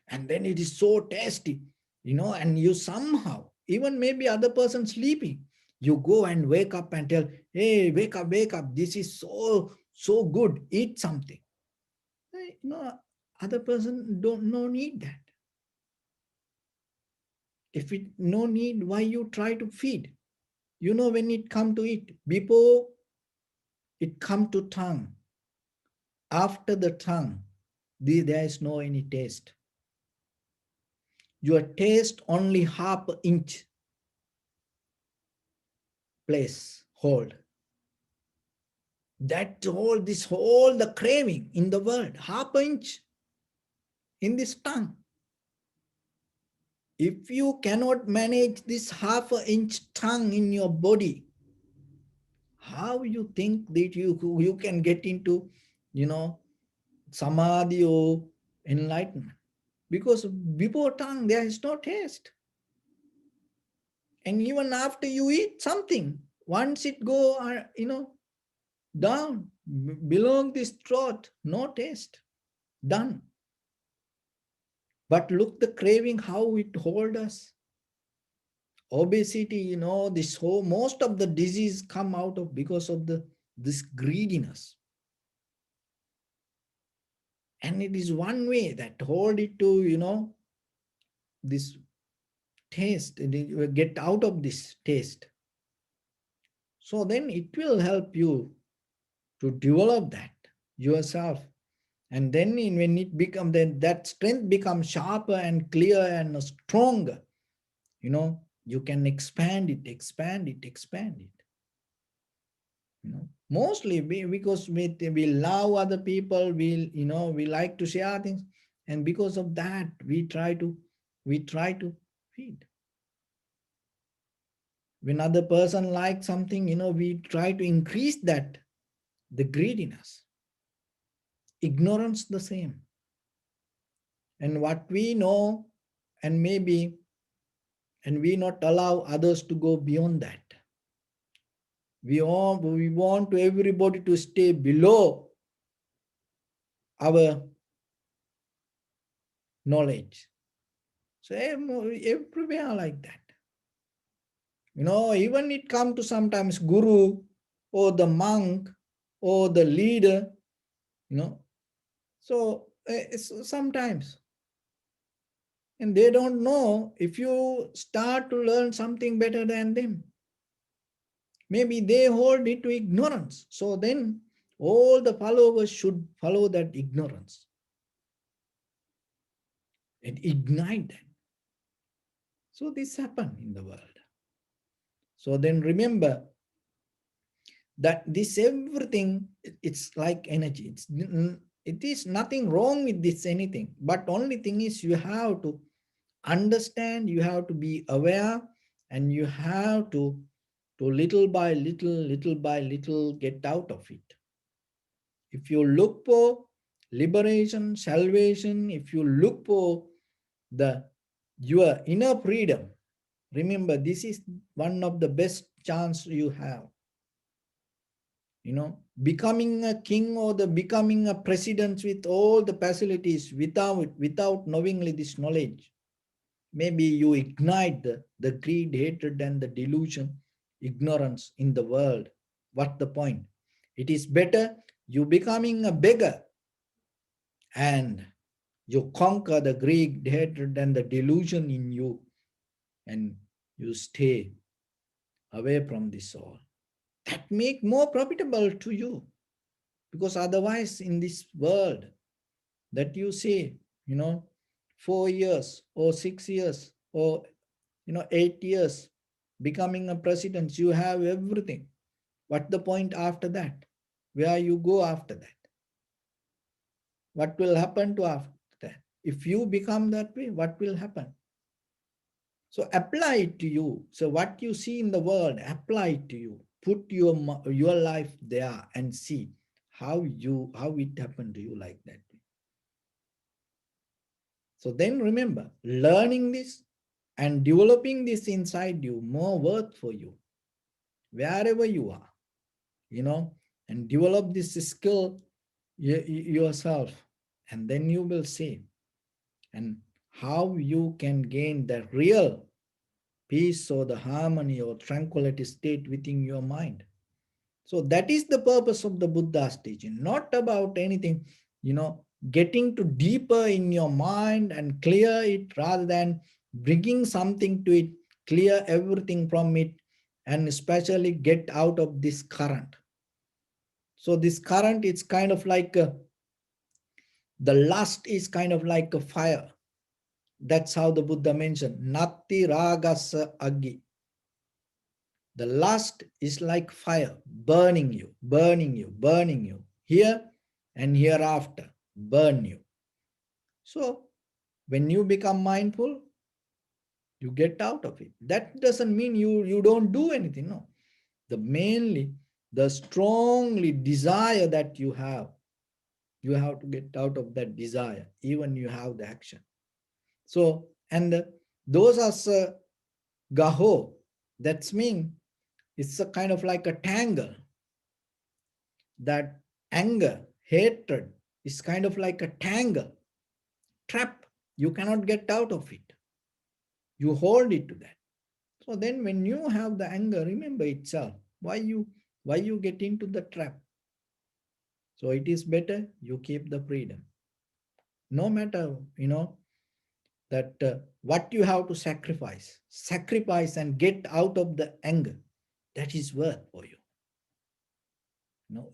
and then it is so tasty, and you somehow, even maybe other person sleeping, you go and wake up and tell, hey, wake up, this is so good, eat something. Other person don't no need that. If it no need, why you try to feed? When it come to it, before it come to tongue, after the tongue, there is no any taste. Your taste only half inch place hold. That whole the craving in the world, half inch in this tongue. If you cannot manage this half inch tongue in your body, how you think that you can get into, samadhi or enlightenment? Because before tongue there is no taste. And even after you eat something, once it go, down, below this throat, no taste, done. But look the craving, how it hold us. Obesity, this whole, most of the disease come out of because of this greediness. And it is one way that hold it to, this taste, get out of this taste. So then it will help you to develop that yourself. And then when it becomes, then that strength becomes sharper and clear and stronger, you can expand it, expand it, expand it. Mostly because we love other people, we like to share things, and because of that we try to feed. When other person likes something, we try to increase that, the greediness. Ignorance the same. And what we know, and maybe, and we not allow others to go beyond that. We want to everybody to stay below our knowledge. So everywhere like that. Even it come to sometimes guru or the monk or the leader, so sometimes, and they don't know, if you start to learn something better than them, maybe they hold it to ignorance. So then all the followers should follow that ignorance and ignite that. So this happened in the world. So then remember that this everything, it's like energy. It is nothing wrong with this anything. But only thing is, you have to understand, you have to be aware, and you have to little by little get out of it. If you look for liberation, salvation, if you look for your inner freedom, remember, this is one of the best chance you have. Becoming a king or becoming a president with all the facilities, without knowingly this knowledge, maybe you ignite the greed, hatred, and the delusion, ignorance in the world. What's the point? It is better you becoming a beggar and you conquer the greed, hatred, and the delusion in you, and you stay away from this all. That make more profitable to you, because otherwise in this world that you see, 4 years or 6 years or 8 years becoming a president, you have everything. What the point after that? Where you go after that? What will happen to after that? If you become that way, what will happen? So apply it to you. So what you see in the world, apply it to you. Put your life there and see how it happened to you like that. So then remember, learning this and developing this inside you more worth for you, wherever you are, you know, and develop this skill yourself. And then you will see and how you can gain the real peace or the harmony or tranquility state within your mind. So that is the purpose of the Buddha's teaching, not about anything, getting to deeper in your mind and clear it rather than bringing something to it, clear everything from it, and especially get out of this current. So this current is kind of like the lust is kind of like a fire. That's how the Buddha mentioned, Natti Ragasa Agi. The lust is like fire, burning you, burning you, burning you, here and hereafter, burn you. So when you become mindful, you get out of it. That doesn't mean you don't do anything, no. Mainly the strongly desire that you have to get out of that desire, even you have the action. So, and those are gaho, that's mean it's a kind of like a tangle. That anger, hatred is kind of like a tangle, trap. You cannot get out of it. You hold it to that. So then when you have the anger, remember itself. Why you get into the trap? So it is better you keep the freedom. No matter, that what you have to sacrifice and get out of the anger, that is worth for you.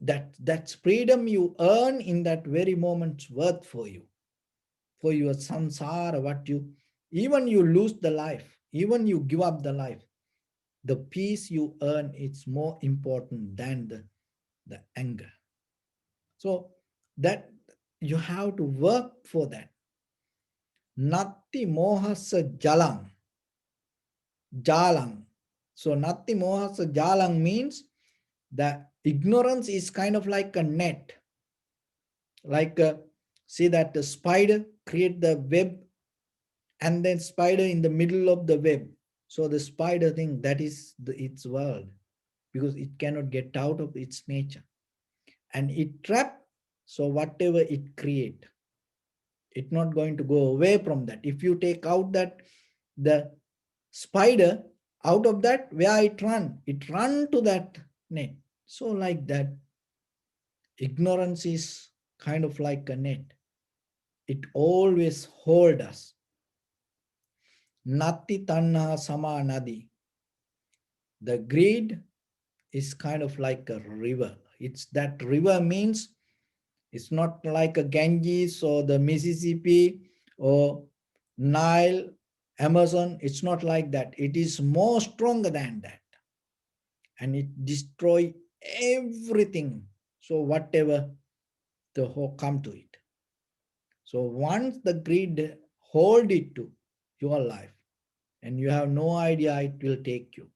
That's freedom you earn in that very moment's worth for you, for your samsara. Even you lose the life, even you give up the life, the peace you earn is more important than the anger. So that you have to work for that. Natti mohasa jalang. So natti mohasa jalang means that ignorance is kind of like a net. Like see that the spider create the web, and then spider in the middle of the web. So the spider thing, that is its world, because it cannot get out of its nature, and it trap. So whatever it create, it's not going to go away from that. If you take out that the spider out of that, where it run to that net. So like that, ignorance is kind of like a net. It always hold us. Nati tanha sama nadi. The greed is kind of like a river. It's that river means it's not like a Ganges or the Mississippi or Nile, Amazon. It's not like that. It is more stronger than that. And it destroy everything. So whatever the whole come to it. So once the greed hold it to your life, and you have no idea, it will take you.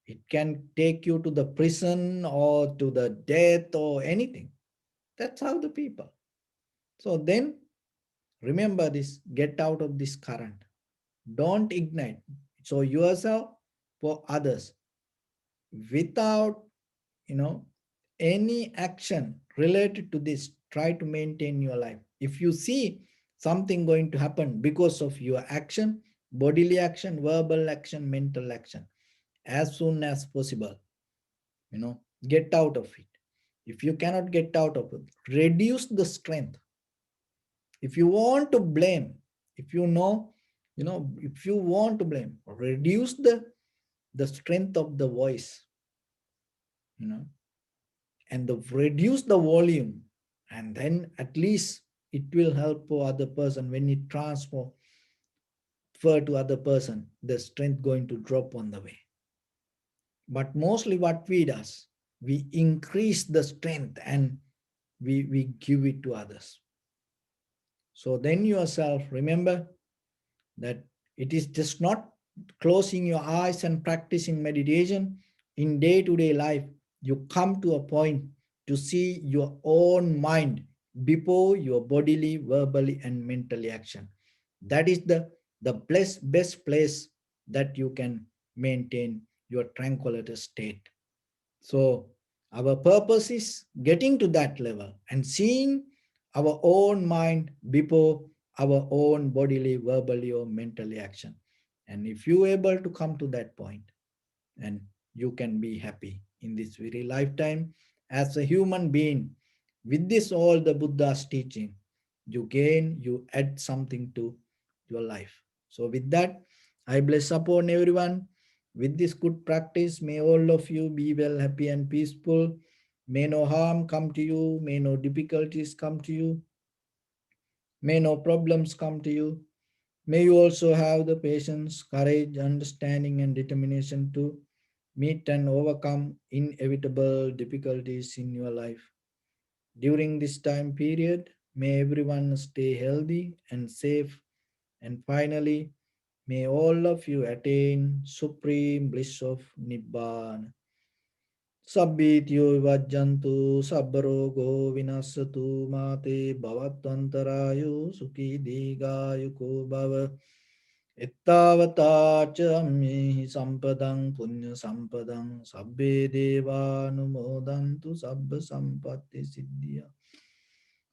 It can take you to the prison or to the death or anything. That's how the people. So then remember this, get out of this current. Don't ignite. So yourself, for others, without, any action related to this, try to maintain your life. If you see something going to happen because of your action, bodily action, verbal action, mental action, as soon as possible, get out of it. If you cannot get out of it, reduce the strength. If you want to blame, if if you want to blame, reduce the strength of the voice, you know and reduce the volume, and then at least it will help for other person. When it transfer to other person, the strength going to drop on the way. But mostly what we does, we increase the strength and we give it to others. So then yourself, remember that it is just not closing your eyes and practicing meditation. In day-to-day life, you come to a point to see your own mind before your bodily, verbally, and mentally action. That is the best place that you can maintain your tranquility state. So our purpose is getting to that level and seeing our own mind before our own bodily, verbally, or mentally action. And if you able to come to that point, and you can be happy in this very lifetime as a human being. With this all the Buddha's teaching, you gain, you add something to your life. So with that, I bless upon everyone. With this good practice, may all of you be well, happy and peaceful. May no harm come to you, may no difficulties come to you, may no problems come to you. May you also have the patience, courage, understanding, and determination to meet and overcome inevitable difficulties in your life. During this time period, may everyone stay healthy and safe. And finally, may all of you attain supreme bliss of Nibbana. Sabbityo vajjantu sabbarogo vinasatu mate bhavatvantarayo sukhi digayuko bhava ittavatacha ammehi sampadang punya sampadang sabbe devanumodantu sabba sampatti siddhya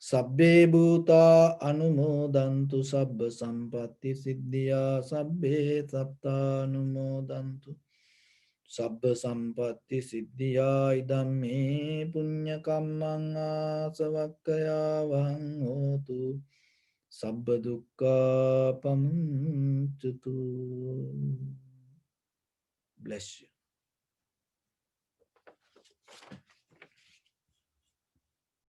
sabbe bhuta anumodantu sabba sampatti siddhya sabbe satta anumodantu Sabba sampatti siddhya idam me punya kammang asavakkaya vahang hotu sabba dukkha pamuncatu. Bless you.